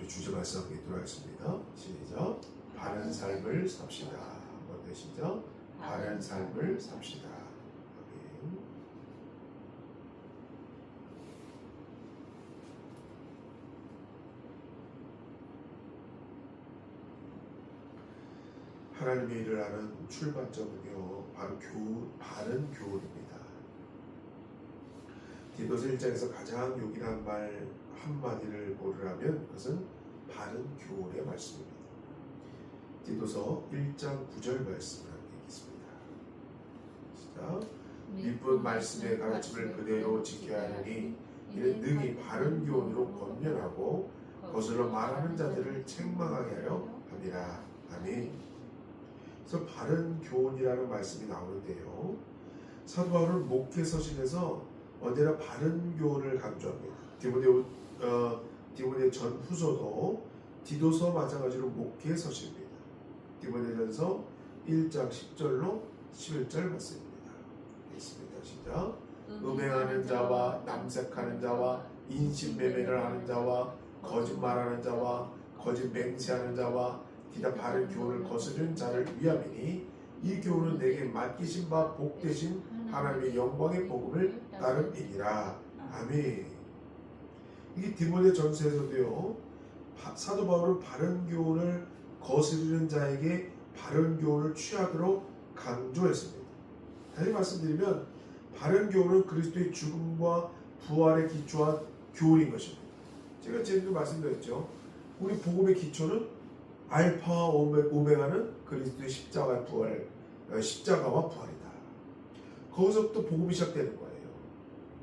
우리 주제 말씀 함께 돌아가겠습니다. 시작. 바른 삶을 삽시다. 한번 더 시작. 바른 삶을 삽시다. 아멘. 하나님의 일을 하는 출발점은요, 바로 바른 교훈입니다. 디도서 1장에서 가장 요긴한 말 한마디를 고르라면 그것은 바른 교훈의 말씀입니다. 디도서 1장 9절 말씀을 함께 읽겠습니다. 시작. 믿은 말씀의 가르침을 그대로 지켜야 하느니 이는 능히 바른 교훈으로 권면하고 거슬러 말하는 자들을 책망하게 하려 함이라. 아멘. 그래서 바른 교훈이라는 말씀이 나오는데요, 사도 바울은 목회 서신에서 언제나 바른 교훈을 강조합니다. 디모데 전 후서도 디도서 마찬가지로 목회 서신입니다. 디모데전서 1장 10절로 11절 말씀입니다. 읽겠습니다. 시작. 음행하는 자와 남색하는 자와 인신매매를 하는 자와 거짓말하는 자와 거짓 맹세하는 자와 기다 바른 교훈을 거스르는 자를 위함이니 이 교훈은 내게 맡기신 바 복되신 하나님의 영광의 복음을 따름이니라. 아멘. 이게 디모데 전서에서도요, 사도 바울은 바른 교훈을 거스르는 자에게 바른 교훈을 취하도록 강조했습니다. 다시 말씀드리면 바른 교훈은 그리스도의 죽음과 부활에 기초한 교훈인 것입니다. 제가 지금도 말씀드렸죠. 우리 복음의 기초는 알파와 오메가는 그리스도의 십자가와 부활이다. 거기서부터 복음이 시작되는 거예요.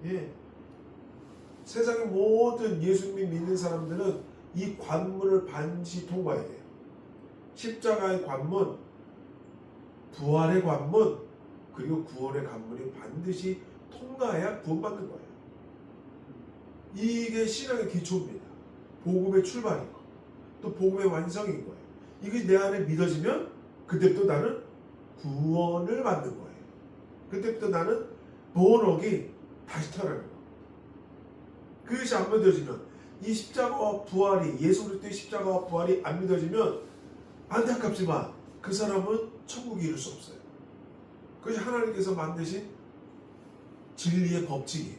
예. 세상의 모든 예수님 믿는 사람들은 이 관문을 반드시 통과해야 돼요. 십자가의 관문, 부활의 관문, 그리고 구원의 관문이 반드시 통과해야 구원받는 거예요. 이게 신앙의 기초입니다. 복음의 출발이고 또 복음의 완성인 거예요. 이게 내 안에 믿어지면 그때부터 나는 구원을 받는 거예요. 그때부터 나는 본어기 다시 태어나는 거예요. 그것이 안 믿어지면, 이 십자가와 부활이, 예수 그리스도의 십자가와 부활이 안 믿어지면 안타깝지만 그 사람은 천국에 이룰 수 없어요. 그것이 하나님께서 만드신 진리의 법칙이에요.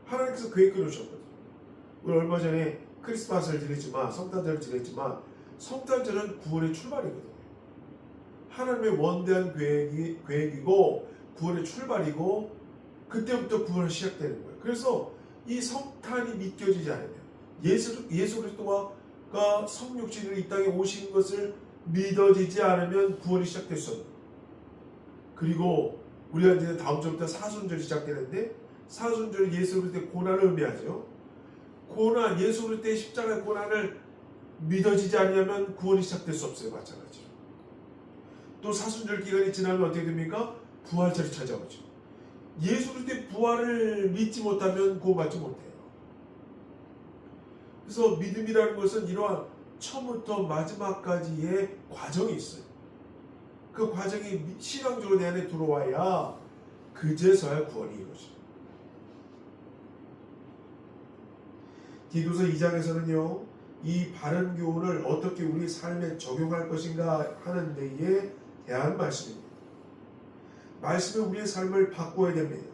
하나님께서 계획 끊으셨거든요. 우리 얼마 전에 크리스마스를 지냈지만, 성탄절을 지냈지만, 성탄절은 구원의 출발이거든요. 하나님의 원대한 계획이고 구원의 출발이고 그때부터 구원이 시작되는 거예요. 그래서 이 성탄이 믿겨지지 않으면, 예수 그리스도가 성육신으로 이 땅에 오신 것을 믿어지지 않으면 구원이 시작될 수 없는 거예요. 그리고 우리가 이제 다음 주부터 사순절이 시작되는데, 사순절은 예수 그리스도의 고난을 의미하죠. 고난, 예수 그리스도의 십자가의 고난을 믿어지지 않으면 구원이 시작될 수 없어요. 마찬가지로. 또 사순절 기간이 지나면 어떻게 됩니까? 부활절이 찾아오죠. 예수 그리스도의 부활을 믿지 못하면 구원받지 못해요. 그래서 믿음이라는 것은 이러한 처음부터 마지막까지의 과정이 있어요. 그 과정이 신앙적으로 내 안에 들어와야 그제서야 구원이 이루어져요. 디도서 2장에서는요, 이 바른 교훈을 어떻게 우리 삶에 적용할 것인가 하는 데에 대한 말씀입니다. 말씀은 우리의 삶을 바꿔야 됩니다.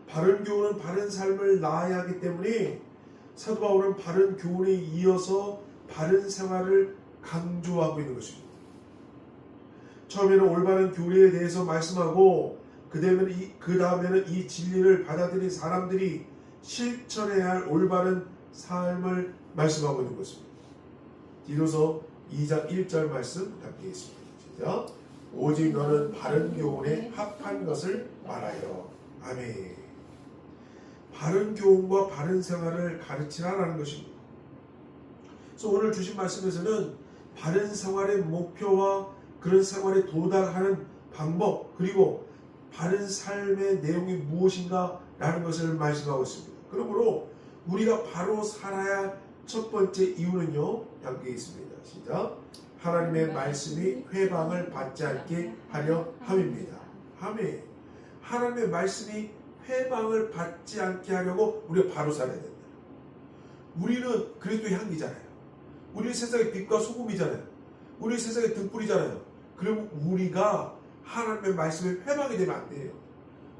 바른 교훈은 바른 삶을 낳아야 하기 때문에 사도 바울은 바른 교훈에 이어서 바른 생활을 강조하고 있는 것입니다. 처음에는 올바른 교리에 대해서 말씀하고 그 다음에는 이 진리를 받아들인 사람들이 실천해야 할 올바른 삶을 말씀하고 있는 것입니다. 디도서 2장 1절 말씀 함께 있습니다. 시작. 오직 너는 바른 교훈에 합한 것을 말하여. 아멘. 바른 교훈과 바른 생활을 가르치라라는 것입니다. 그래서 오늘 주신 말씀에서는 바른 생활의 목표와 그런 생활에 도달하는 방법, 그리고 바른 삶의 내용이 무엇인가 라는 것을 말씀하고 있습니다. 그러므로 우리가 바로 살아야 할 첫 번째 이유는요, 함께 있습니다. 시작. 하나님의 말씀이 회방을 받지 않게 하려 함입니다. 아멘. 하나님의 말씀이 회방을 받지 않게 하려고 우리가 바로 살아야 된다. 우리는 그리스도의 향기잖아요. 우리는 세상의 빛과 소금이잖아요. 우리는 세상의 등불이잖아요. 그럼 우리가 하나님의 말씀에 회방이 되면 안 돼요.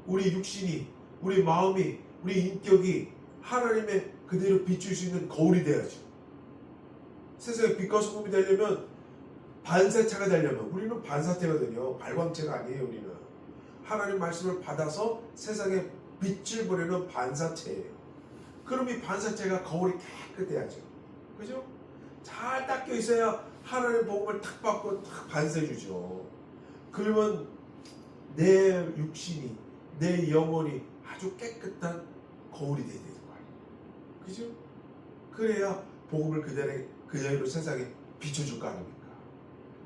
우리 육신이, 우리 마음이, 우리 인격이 하나님의 그대로 비출 수 있는 거울이 돼야죠. 세상의 빛과 소금이 되려면, 반사체가 되려면, 우리는 반사체거든요. 발광체가 아니에요. 우리는 하나님 말씀을 받아서 세상에 빛을 보내는 반사체예요. 그럼 이 반사체가 거울이 깨끗해야죠. 그죠? 잘 닦여 있어야 하나님의 복음을 탁 받고 탁 반사해 주죠. 그러면 내 육신이, 내 영혼이 아주 깨끗한 거울이 되는 거예요. 그죠? 그래야 복음을 그대로 세상에 비춰줄 거 아닙니까?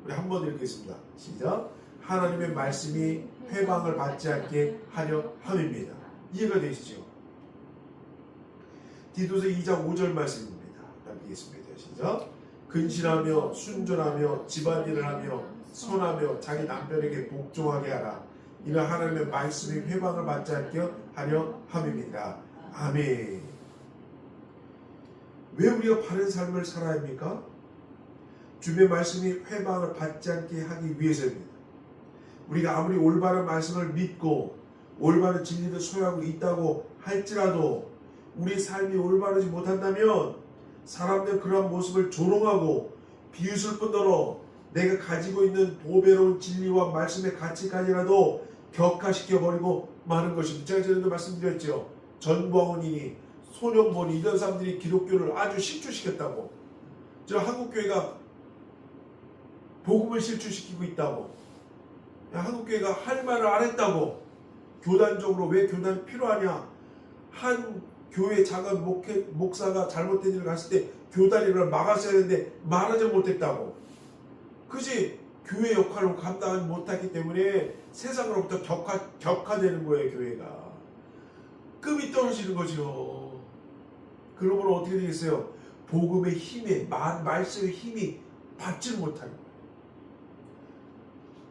우리 한번 읽겠습니다. 시작. 하나님의 말씀이 회방을 받지 않게 하려 함입니다. 이해가 되시죠? 디도서 2장 5절 말씀입니다. 읽겠습니다. 시작. 근신하며 순전하며 집안일을 하며 선하며 자기 남편에게 복종하게 하라. 이는 하나님의 말씀이 회방을 받지 않게 하려 함입니다. 아멘. 왜 우리가 바른 삶을 살아야 합니까? 주의 말씀이 회방을 받지 않게 하기 위해서입니다. 우리가 아무리 올바른 말씀을 믿고 올바른 진리를 소유하고 있다고 할지라도 우리 삶이 올바르지 못한다면 사람들은 그러한 모습을 조롱하고 비웃을 뿐더러 내가 가지고 있는 보배로운 진리와 말씀의 가치까지라도 격화시켜버리고 마는 것입니다. 제가 전에도 말씀드렸죠. 전광훈이니 손영본이 이런 사람들이 기독교를 아주 실추시켰다고. 저 한국교회가 복음을 실추시키고 있다고. 한국교회가 할 말을 안 했다고. 교단적으로 왜 교단이 필요하냐. 한 교회 작은 목사가 잘못된 일을 갔을 때 교단이 그걸 막았어야 했는데 말하지 못했다고. 그지? 교회 역할을 감당하지 못했기 때문에 세상으로부터 격화되는 거예요. 교회가. 급이 떨어지는 거죠. 그러므로 어떻게 되겠어요? 복음의 힘에, 말씀의 힘이 받지를 못하는 거예요.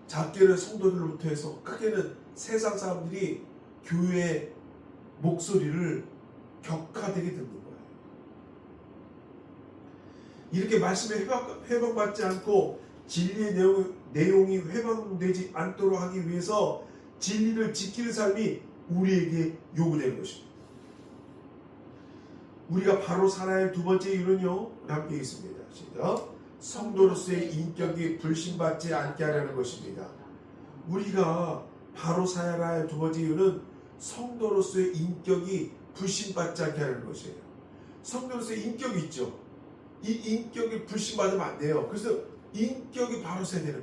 작게는 성도들로부터 해서 크게는 세상 사람들이 교회의 목소리를 격화되게 듣는 거예요. 이렇게 말씀에 회방받지 않고 진리의 내용이 회방되지 않도록 하기 위해서 진리를 지키는 삶이 우리에게 요구되는 것입니다. 우리가 바로 살아야 할 두 번째 이유는요. 함께 있습니다. 시작. 성도로서의 인격이 불신받지 않게 하려는 것입니다. 우리가 바로 살아야 할 두 번째 이유는 성도로서의 인격이 불신받지 않게 하는 것이에요. 성도로서의 인격이 있죠. 이 인격이 불신받으면 안 돼요. 그래서 인격이 바로 서야 되는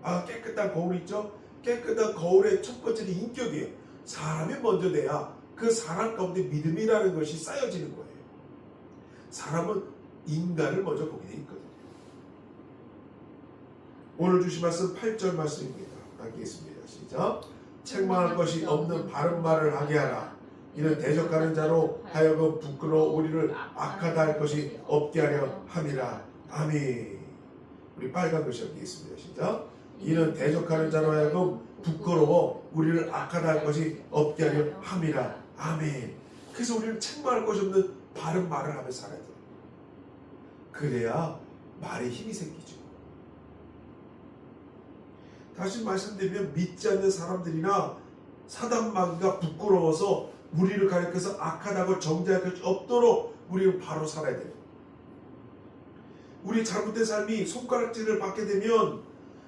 거예요. 깨끗한 거울 있죠? 깨끗한 거울의 첫 번째는 인격이에요. 사람이 먼저 돼야 그 사람 가운데 믿음이라는 것이 쌓여지는 거예요. 사람은 인간을 먼저 보게 돼 있거든요. 오늘 주신 말씀 8절 말씀입니다. 읽겠습니다. 시작. 책망할 것이 없는 바른 말을 하게 하라. 이는 대적하는 자로 하여금 부끄러워 우리를 악하다 할 것이 없게 하려 함이라. 아멘. 우리 빨간 글씨 읽겠습니다. 시작. 이는 대적하는 자로 하여금 부끄러워 우리를 악하다 할 것이 없게 하려 함이라. 아멘. 그래서 우리는 책망할 것이 없는 바른 말을 하며 살아야 돼요. 그래야 말에 힘이 생기죠. 다시 말씀드리면 믿지 않는 사람들이나 사단마귀가 부끄러워서 우리를 가리켜서 악하다고 정죄할 것이 없도록 우리는 바로 살아야 돼요. 우리 잘못된 삶이 손가락질을 받게 되면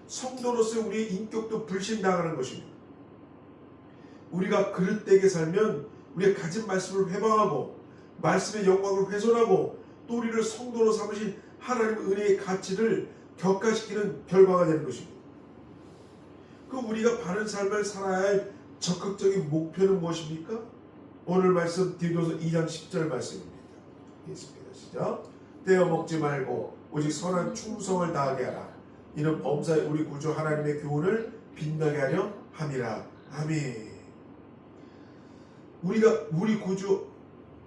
성도로서 우리의 인격도 불신당하는 것입니다. 우리가 그릇되게 살면 우리가 가진 말씀을 회방하고 말씀의 영광을 훼손하고 또 우리를 성도로 삼으신 하나님의 은혜의 가치를 격화시키는 결과가 되는 것입니다. 그럼 우리가 바른 삶을 살아야 할 적극적인 목표는 무엇입니까? 오늘 말씀 디도서 2장 10절 말씀입니다. 읽겠습니다. 시작. 떼어 먹지 말고 오직 선한 충성을 다하게 하라. 이는 범사의 우리 구주 하나님의 교훈을 빛나게 하려 함이라. 아멘. 우리 구주,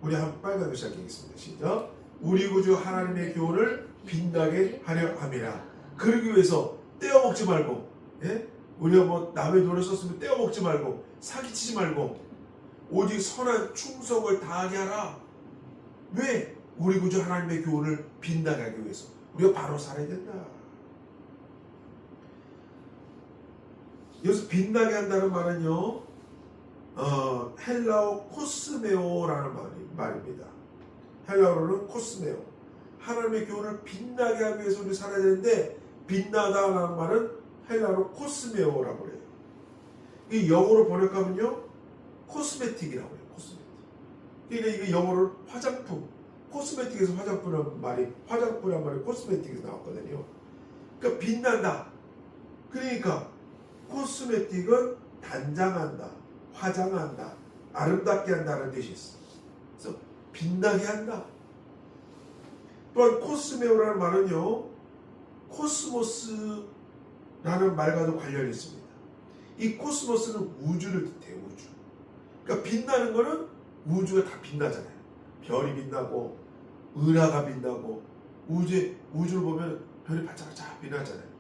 우리 한 빨간 글씨 읽겠습니다. 시작. 우리 구주 하나님의 교훈을 빛나게 하려 함이라. 그러기 위해서 떼어 먹지 말고, 우리가 뭐 남의 돈을 썼으면 떼어 먹지 말고 사기치지 말고 오직 선한 충성을 다하게 하라. 왜? 우리 구주 하나님의 교훈을 빛나게 하기 위해서 우리가 바로 살아야 된다. 여기서 빛나게 한다는 말은요, 헬라어 코스메오라는 말입니다. 헬라어로는 코스메오. 하나님의 교훈을 빛나게 하기 위해서 우리 살아야 되는데, 빛나다라는 말은 헬라어로 코스메오라고 해요. 이 영어로 번역하면요, 코스메틱이라고 해요. 코스메틱. 그러니까 이게 영어로 화장품, 코스메틱에서 화장품이란 말이 코스메틱에서 나왔거든요. 그러니까 빛난다. 그러니까 코스메틱은 단장한다, 화장한다, 아름답게 한다는 뜻이 있어. 그래서 빛나게 한다. 또한 코스메오라는 말은요, 코스모스라는 말과도 관련이 있습니다. 이 코스모스는 우주를 뜻해요. 우주. 그러니까 빛나는 거는 우주가 다 빛나잖아요. 별이 빛나고 은하가 빛나고 우주를 보면 별이 반짝반짝 빛나잖아요.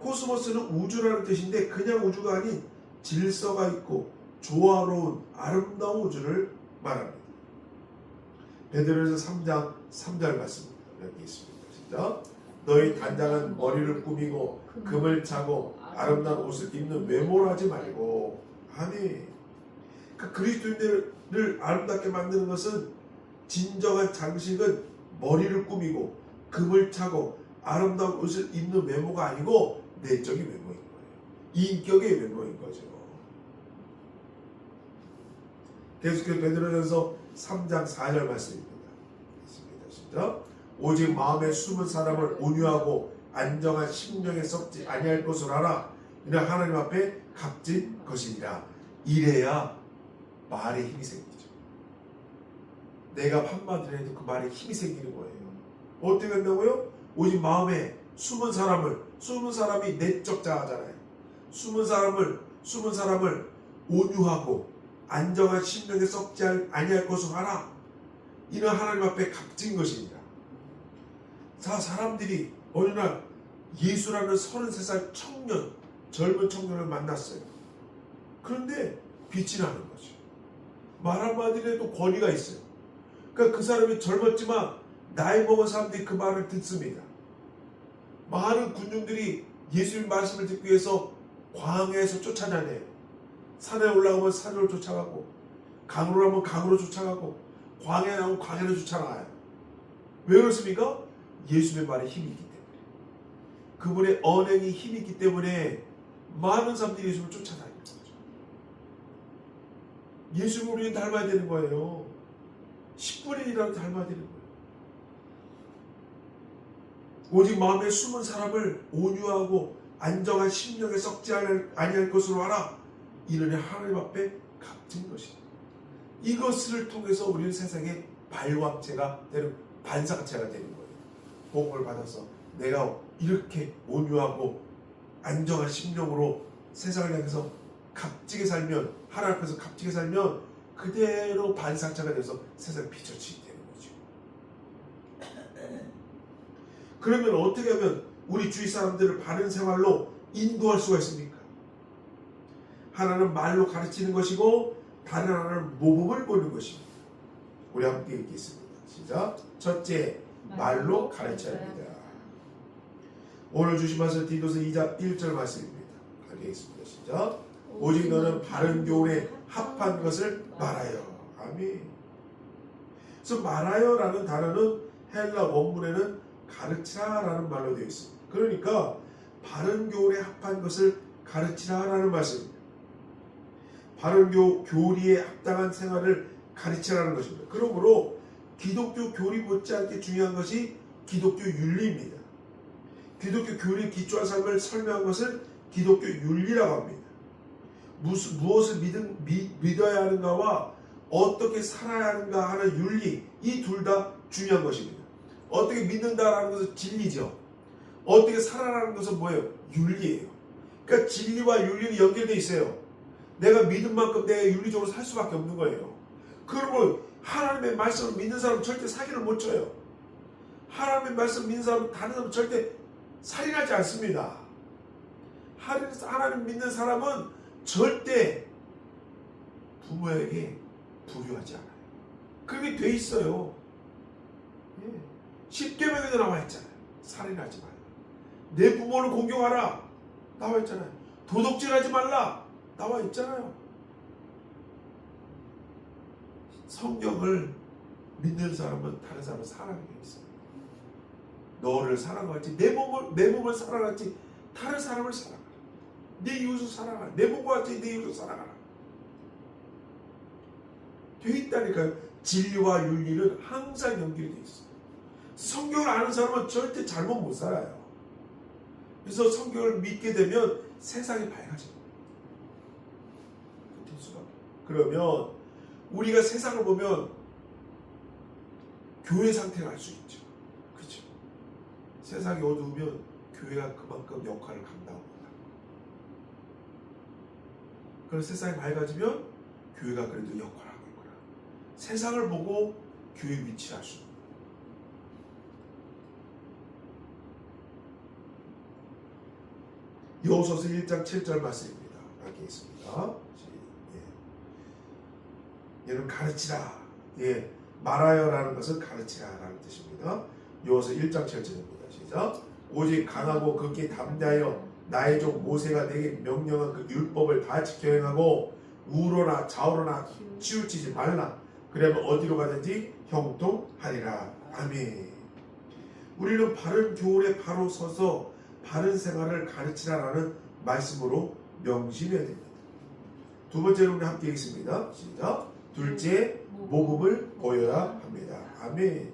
코스모스는 우주라는 뜻인데 그냥 우주가 아닌 질서가 있고 조화로운 아름다운 우주를 말합니다. 베드로전서 3장 3절 말씀입니다. 여기 있습니다. 진짜 너희 단장은 머리를 꾸미고 금을 차고 아름다운 옷을 입는 외모를 하지 말고. 아멘. 그리스도인들을 아름답게 만드는 것은, 진정한 장식은 머리를 꾸미고 금을 차고 아름다운 옷을 입는 외모가 아니고 내적인 외모인 거예요. 인격의 외모인 거죠. 계속해서 베드로전서 3장 4절 말씀입니다. 있습니다. 오직 마음에 숨은 사람을 온유하고 안정한 심령에 썩지 아니할 것을 알아. 이는 하나님 앞에 값진 것이니라. 이래야 말에 힘이 생기죠. 내가 한마디를 해도 그 말에 힘이 생기는 거예요. 어떻게 된다고요? 오직 마음에 숨은 사람이 내적 자아잖아요. 숨은 사람을 온유하고 안정한 심령에 썩지 아니할 것을 알아. 이는 하나님 앞에 값진 것이니라. 자, 사람들이 어느 날 예수라는 33살 젊은 청년을 만났어요. 그런데 빛이 나는 거죠. 말 한마디를 해도 권위가 있어요. 그러니까 그 사람이 젊었지만 나이 먹은 사람들이 그 말을 듣습니다. 많은 군중들이 예수님 말씀을 듣기 위해서 광야에서 쫓아다녀요. 산에 올라가면 산으로 쫓아가고, 강으로 가면 강으로 쫓아가고, 광야에 나오면 광야로 쫓아가요. 왜 그렇습니까? 예수님의 말에 힘이 있기 때문에. 그분의 언행이 힘이 있기 때문에 많은 사람들이 예수님을 쫓아다니는 거죠. 예수님을 우리는 닮아야 되는 거예요. 10분의 1이라도 닮아야 되는 거예요. 오직 마음에 숨은 사람을 온유하고 안정한 심령에 썩지 아니할 것으로 알아. 이는 하나님 앞에 값진 것이다. 이것을 통해서 우리는 세상의 발광체가 되는, 반사체가 되는 거예요. 복음을 받아서 내가 이렇게 온유하고 안정한 심령으로 세상을 향해서 값지게 살면, 하나님 앞에서 값지게 살면 그대로 반사체가 돼서 세상에 비춰지게 되는 거죠. 그러면 어떻게 하면 우리 주위 사람들을 바른 생활로 인도할 수가 있습니까? 하나는 말로 가르치는 것이고 다른 하나는 모범을 보는 것입니다. 우리 함께 읽겠습니다. 시작. 첫째, 말로 가르쳐야 합니다. 오늘 주신 말씀 디도서 2장 1절 말씀입니다. 가겠습니다. 시작. 오직 너는 바른 교훈에 합한 것을 말하여. 아멘. 그래서 말하여라는 단어는 헬라 원문에는 가르치라라는 말로 되어 있습니다. 그러니까 바른 교훈에 합한 것을 가르치라라는 말씀입니다. 바른 교리에 합당한 생활을 가르치라는 것입니다. 그러므로 기독교 교리 못지않게 중요한 것이 기독교 윤리입니다. 기독교 교리에 기초한 삶을 설명한 것을 기독교 윤리라고 합니다. 무엇을 믿어야 하는가와 어떻게 살아야 하는가 하는 윤리, 이 둘 다 중요한 것입니다. 어떻게 믿는다라는 것은 진리죠. 어떻게 살아라는 것은 뭐예요? 윤리예요. 그러니까 진리와 윤리는 연결되어 있어요. 내가 믿은 만큼 내가 윤리적으로 살 수밖에 없는 거예요. 그러면 하나님의 말씀을 믿는 사람은 절대 사기를 못 쳐요. 하나님의 말씀을 믿는 사람은 다른 사람은 절대 살인하지 않습니다. 하나님 믿는 사람은 절대 부모에게 불효하지 않아요. 그렇게 돼 있어요. 예. 10계명에도 나와 있잖아요. 살인하지 말라. 내 부모를 공경하라. 나와 있잖아요. 도둑질하지 말라. 나와 있잖아요. 성경을 믿는 사람은 다른 사람을 사랑하게 있어요. 너를 사랑하지 내 몸을 사랑하지 다른 사람을 사랑하라. 내 이웃을 사랑하라. 내 몸과 같이 내 이웃을 사랑하라. 돼 있다니까요. 진리와 윤리는 항상 연결되어 있어요. 성경을 아는 사람은 절대 잘못 못 살아요. 그래서 성경을 믿게 되면 세상이 밝아집니다. 그러면 우리가 세상을 보면 교회 상태를 알 수 있죠. 그렇죠? 세상이 어두우면 교회가 그만큼 역할을 감당합니다. 그래서 세상이 밝아지면 교회가 그래도 역할을 하고 있구나. 세상을 보고 교회 위치를 알 수 있는. 여호수아서 1장 7절 말씀입니다. 여기 있습니다. 얘는 가르치라. 예, 말하여라는 것은 가르치라라는 뜻입니다. 여호수아 1장 7절입니다. 시작. 오직 강하고 극히 담대하여 나의 종 모세가 내게 명령한 그 율법을 다 지켜 행하고 우로나 좌우로나 치우치지 말라. 그러면 어디로 가든지 형통하리라. 아멘. 우리는 바른 교훈에 바로 서서 바른 생활을 가르치라라는 말씀으로 명심해야 됩니다. 두 번째로 우리 함께 읽습니다. 시작. 둘째, 모범을 보여야 합니다. 아멘.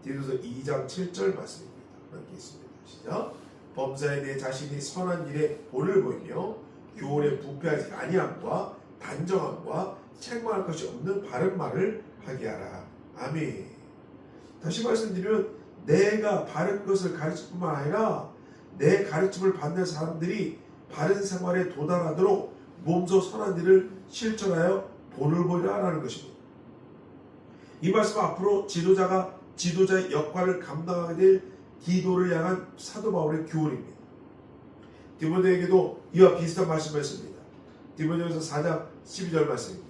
디도서 2장 7절 말씀입니다. 함께 있습니다. 시작. 범사에 내 자신이 선한 일에 본을 보이며 교훈에 부패하지 아니함과 단정함과 책망할 것이 없는 바른 말을 하게 하라. 아멘. 다시 말씀드리면 내가 바른 것을 가르칠 뿐만 아니라 내 가르침을 받는 사람들이 바른 생활에 도달하도록 몸소 선한 일을 실천하여 본을 보이라라는 것입니다. 이 말씀은 앞으로 지도자의 역할을 감당하게 될 디도를 향한 사도 바울의 교훈입니다. 디모데에게도 이와 비슷한 말씀을 했습니다. 디모데전서 4장 12절 말씀입니다.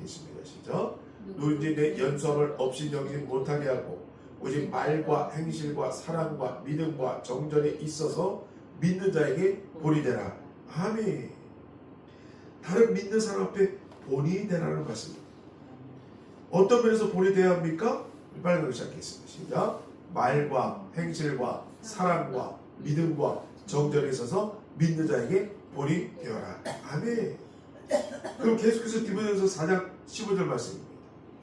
있습니다. 시작. 누군지 내 연수함을 없이 여기지 못하게 하고 오직 말과 행실과 사랑과 믿음과 정전에 있어서 믿는 자에게 본이 되라. 아멘. 다른 믿는 사람 앞에 본이 되라는 말씀입니다. 어떤 면에서 본이 되어야 합니까? 빨리 시작하겠습니다. 시작. 말과 행실과 사랑과 믿음과 정전에 있어서 믿는 자에게 본이 되어라. 아멘. 그럼 계속해서 디모데전서 4장 15절 말씀입니다.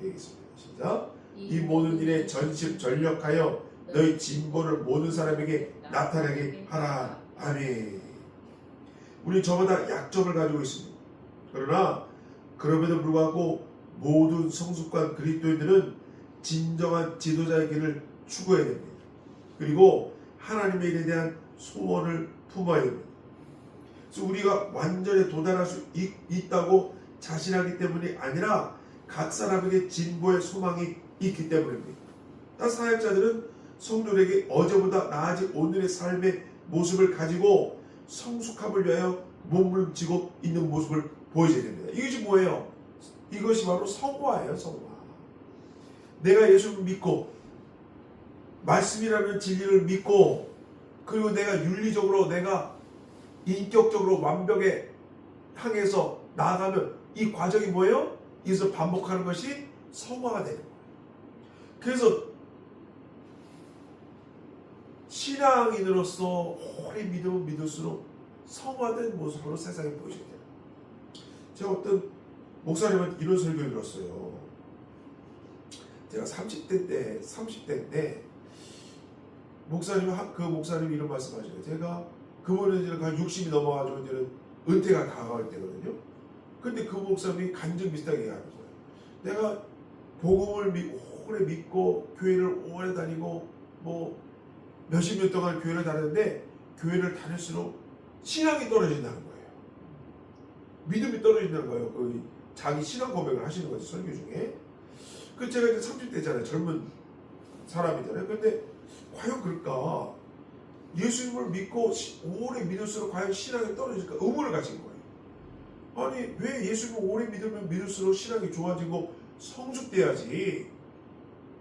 되겠습니다. 시작. 이 모든 일에 전심전력하여 너희 진보를 모든 사람에게 나타나게 하라. 아멘. 우리 저보다 약점을 가지고 있습니다. 그러나 그럼에도 불구하고 모든 성숙한 그리스도인들은 진정한 지도자의 길을 추구해야 됩니다. 그리고 하나님의 일에 대한 소원을 품어야 됩니다. 그래서 우리가 완전히 도달할 수 있다고 자신하기 때문이 아니라 각 사람에게 진보의 소망이 있기 때문입니다. 사역자들은 성도에게 어제보다 나아진 오늘의 삶의 모습을 가지고 성숙함을 위하여 몸부림치고 있는 모습을 보여줘야 됩니다. 이것이 뭐예요? 이것이 바로 성화예요. 성화. 내가 예수를 믿고 말씀이라는 진리를 믿고 그리고 내가 윤리적으로 내가 인격적으로 완벽에 향해서 나아가면 이 과정이 뭐예요? 이것을 반복하는 것이 성화가 되는 거예요. 그래서 신앙인으로서 오래 믿으면 믿을수록 성화된 모습으로 세상에 보여줘야 돼요. 제가 어떤 목사님한테 이런 설교를 들었어요. 제가 30대인데 그 목사님이 이런 말씀하셔요. 제가 그분은 이제 한 60이 넘어가지고 이제는 은퇴가 다가올 때거든요. 근데 그 목사님이 간증 비슷하게 얘기하는 거예요. 내가 복음을 오래 믿고 교회를 오래 다니고 뭐 몇십 년 동안 교회를 다녔는데 교회를 다닐수록 신앙이 떨어진다는 거예요. 믿음이 떨어진다는 거예요. 그 자기 신앙 고백을 하시는 거죠. 설교 중에. 그 제가 이제 30대잖아요. 젊은 사람이잖아요. 근데 과연 그럴까? 예수님을 믿고 오래 믿을수록 과연 신앙이 떨어질까? 의문을 가진 거예요. 아니 왜 예수님을 오래 믿으면 믿을수록 신앙이 좋아지고 성숙돼야지.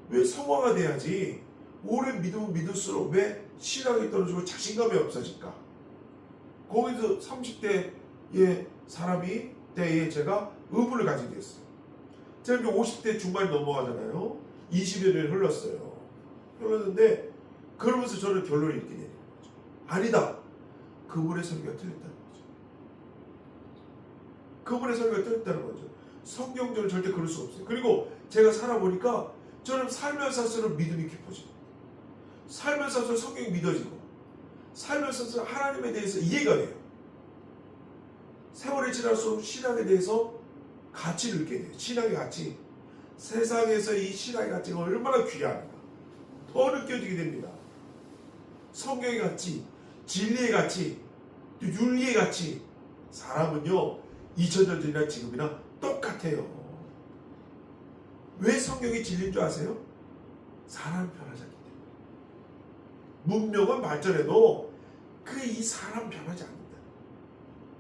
왜 성화가 돼야지. 오래 믿으면 믿을수록 왜 신앙이 떨어지고 자신감이 없어질까? 거기서 30대의 사람이 때에 제가 의문을 가지게 됐어요. 제가 이제 50대 중반이 넘어가잖아요. 20여 년이 흘렀어요. 흘렀는데 그러면서 저는 결론을 읽게 되는 거죠. 아니다. 그분의 설교가 틀렸다는 거죠. 그분의 설교가 틀렸다는 거죠. 성경적으로 절대 그럴 수 없어요. 그리고 제가 살아보니까 저는 살면서 할수록 믿음이 깊어지고, 살면서 할수록 성경이 믿어지고, 살면서 할수록 하나님에 대해서 이해가 돼요. 세월이 지날수록 신앙에 대해서 가치를 느끼게 돼요. 신앙의 가치. 세상에서 이 신앙의 가치가 얼마나 귀한가 더 느껴지게 됩니다. 성경의 가치, 진리의 가치, 또 윤리의 가치. 사람은요 2000년 전이나 지금이나 똑같아요. 왜 성경이 진리인 줄 아세요? 사람 변하지 않기 때문에. 문명은 발전해도 그 이 사람 변하지 않는다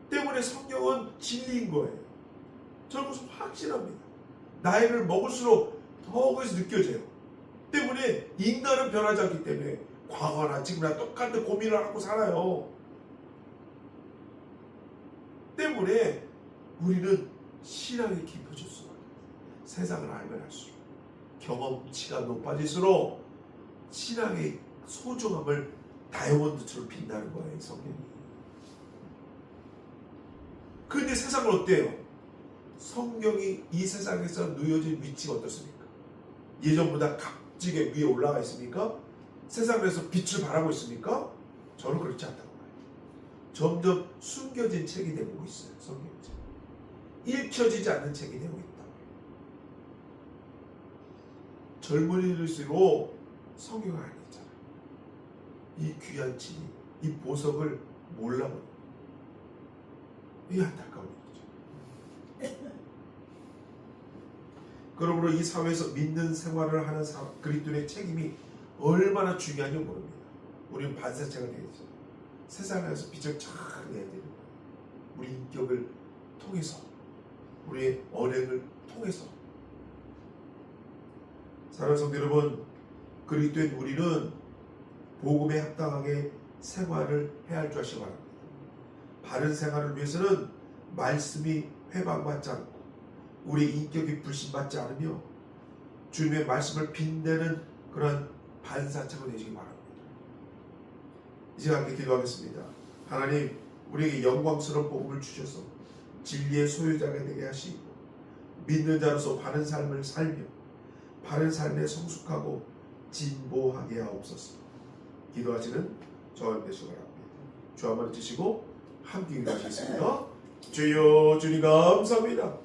때문에 성경은 진리인 거예요. 저는 무슨 확신합니다. 나이를 먹을수록 더 그것이 느껴져요. 때문에 인간은 변하지 않기 때문에 과거나 지금이나 똑같은 고민을 하고 살아요. 때문에 우리는 신앙이 깊어질수록, 세상을 알면 할수록, 경험치가 높아질수록 신앙의 소중함을 다이아몬드처럼 빛나는 거예요, 성경이. 근데 세상은 어때요? 성경이 이 세상에서 놓여진 위치가 어떻습니까? 예전보다 값지게 위에 올라가 있습니까? 세상에서 빛을 발하고 있습니까? 저는 그렇지 않다고 봐요. 점점 숨겨진 책이 되고 있어요. 성경이 읽혀지지 않는 책이 되고 있다. 젊은이들일수록 성경을 알고 있잖아요. 이 귀한 진리, 이 보석을 몰라버려요. 이게 안타까운 일이죠. 그러므로 이 사회에서 믿는 생활을 하는 그리스도인의 책임이 얼마나 중요한지 모릅니다. 우리는 반사체가 되겠죠. 세상에서 빛을 쫙 내야 되는 거예요. 우리 인격을 통해서, 우리의 언행을 통해서. 사랑하는 성도 여러분, 그리스도인 우리는 복음에 합당하게 생활을 해야 할 줄 아시기 바랍니다. 바른 생활을 위해서는 말씀이 회방받지 않고 우리 인격이 불신받지 않으며 주님의 말씀을 빛내는 그런 반사체가 되시기 바랍니다. 이제 함께 기도하겠습니다. 하나님, 우리에게 영광스러운 복음을 주셔서 진리의 소유자가 되게 하시고 믿는 자로서 바른 삶을 살며 바른 삶에 성숙하고 진보하게 하옵소서. 기도하시는 저와 되시기 바랍니다. 주 한번 드시고 함께 기도하시겠습니다. 주여, 주님 감사합니다.